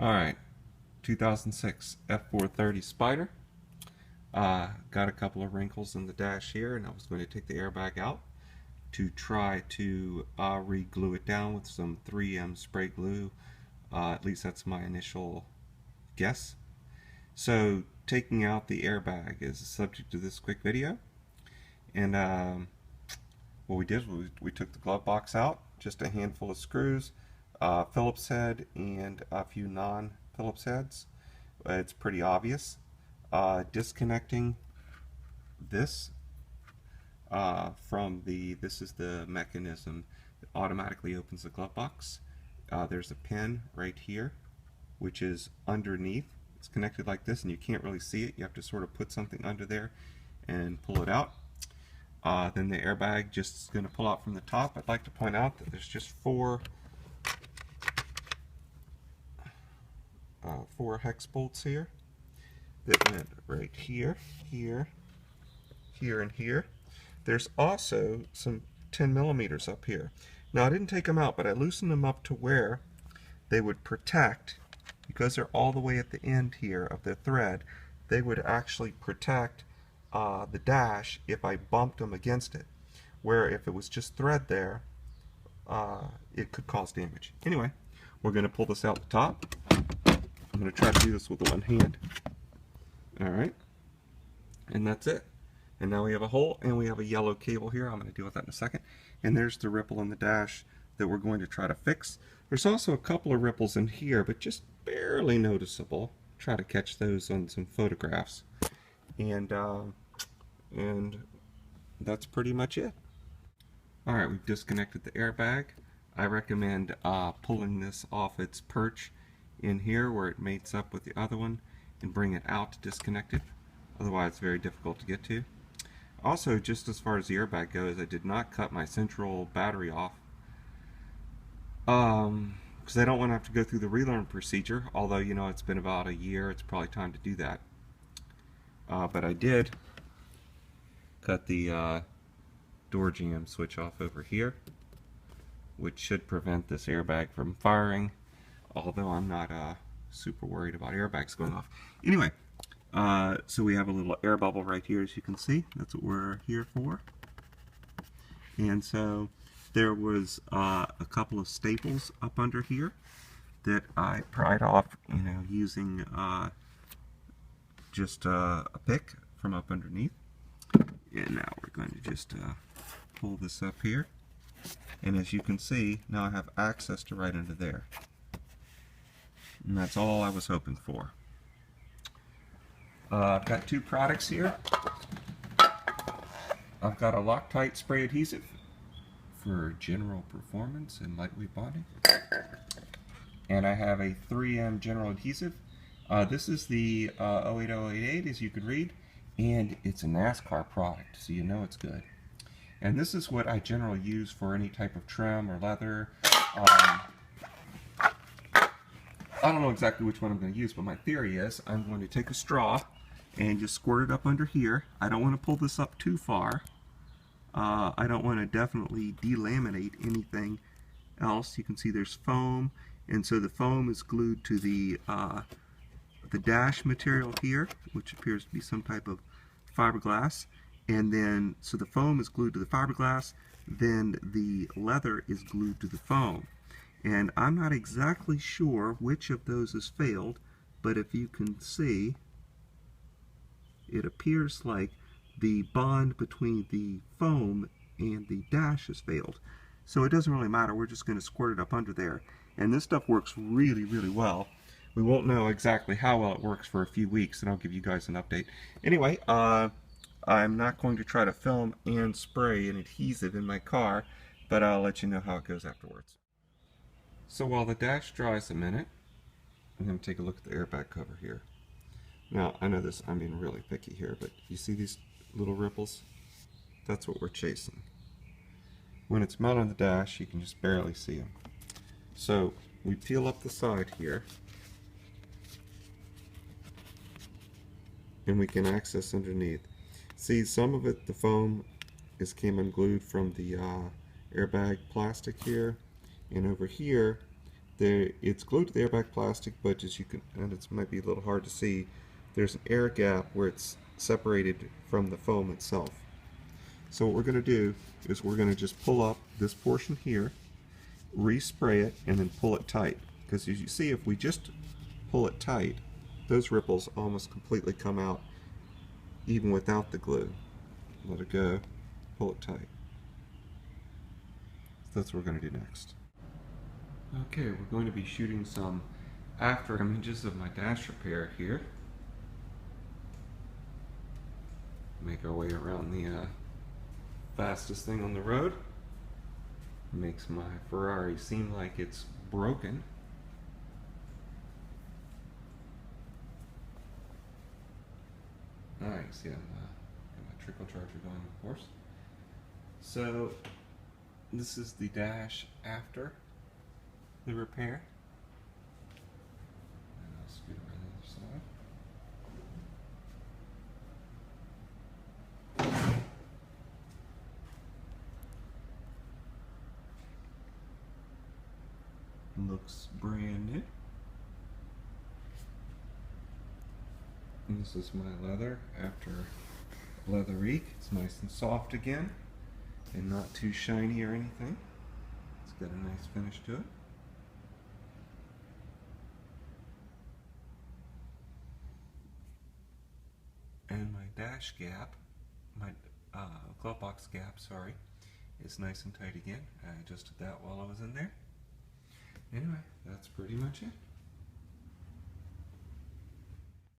Alright, 2006 F430 Spider. Got a couple of wrinkles in the dash here, and I was going to take the airbag out to try to re-glue it down with some 3M spray glue. At least that's my initial guess. So taking out the airbag is the subject of this quick video. And what we did was we took the glove box out, just a handful of screws, Phillips head, and a few non-Phillips heads. It's pretty obvious. Disconnecting this from this is the mechanism that automatically opens the glove box. There's a pin right here, which is underneath. It's connected like this, and you can't really see it. You have to sort of put something under there and pull it out. Then the airbag just is going to pull out from the top. I'd like to point out that there's just four hex bolts here that went right here, here, here, and here. There's also some 10 millimeters up here. Now I didn't take them out, but I loosened them up to where they would protect, because they're all the way at the end here of the thread, they would actually protect the dash if I bumped them against it, where if it was just thread there, it could cause damage. Anyway, we're going to pull this out the top. I'm going to try to do this with one hand. Alright, and that's it. And now we have a hole, and we have a yellow cable here. I'm going to deal with that in a second. And there's the ripple in the dash that we're going to try to fix. There's also a couple of ripples in here, but just barely noticeable. Try to catch those on some photographs. And that's pretty much it. Alright, we've disconnected the airbag. I recommend pulling this off its perch in here where it mates up with the other one and bring it out to disconnect it. Otherwise it's very difficult to get to. Also, just as far as the airbag goes, I did not cut my central battery off because I don't want to have to go through the relearn procedure, although you know it's been about a year, it's probably time to do that. But I did cut the door jamb switch off over here, which should prevent this airbag from firing, although I'm not super worried about airbags going off. Anyway, so we have a little air bubble right here, as you can see. That's what we're here for. And so there was a couple of staples up under here that I pried off, you know, using just a pick from up underneath. And now we're going to just pull this up here. And as you can see, now I have access to right under there. And that's all I was hoping for. I've got two products here. I've got a Loctite spray adhesive for general performance and lightweight bonding. And I have a 3M General Adhesive. This is the 08088, as you could read, and it's a NASCAR product, so you know it's good. And this is what I generally use for any type of trim or leather. I don't know exactly which one I'm going to use, but my theory is I'm going to take a straw and just squirt it up under here. I don't want to pull this up too far. I don't want to definitely delaminate anything else. You can see there's foam, and so the foam is glued to the dash material here, which appears to be some type of fiberglass. And then, so the foam is glued to the fiberglass, then the leather is glued to the foam. And I'm not exactly sure which of those has failed, but if you can see, it appears like the bond between the foam and the dash has failed. So it doesn't really matter, we're just going to squirt it up under there. And this stuff works really, really well. We won't know exactly how well it works for a few weeks, and I'll give you guys an update. Anyway, I'm not going to try to film and spray an adhesive in my car, but I'll let you know how it goes afterwards. So while the dash dries a minute, I'm going to take a look at the airbag cover here. Now, I know this, I'm being really picky here, but you see these little ripples? That's what we're chasing. When it's mounted on the dash, you can just barely see them. So we peel up the side here, and we can access underneath. See, some of it, the foam came unglued from the airbag plastic here, and over here It's glued to the airbag plastic, but as you can, and it might be a little hard to see, there's an air gap where it's separated from the foam itself. So what we're going to do is we're going to just pull up this portion here, respray it, and then pull it tight. Because as you see, if we just pull it tight, those ripples almost completely come out even without the glue. Let it go, pull it tight. So that's what we're going to do next. Okay, we're going to be shooting some after images of my dash repair here. Make our way around the fastest thing on the road. Makes my Ferrari seem like it's broken. Nice, yeah, got my trickle charger going, of course. So this is the dash after the repair. And I'll scoot around the other side. Looks brand new. And this is my leather after leathery. It's nice and soft again and not too shiny or anything. It's got a nice finish to it. And my dash gap, my glove box gap, sorry, is nice and tight again. I adjusted that while I was in there. Anyway, that's pretty much it.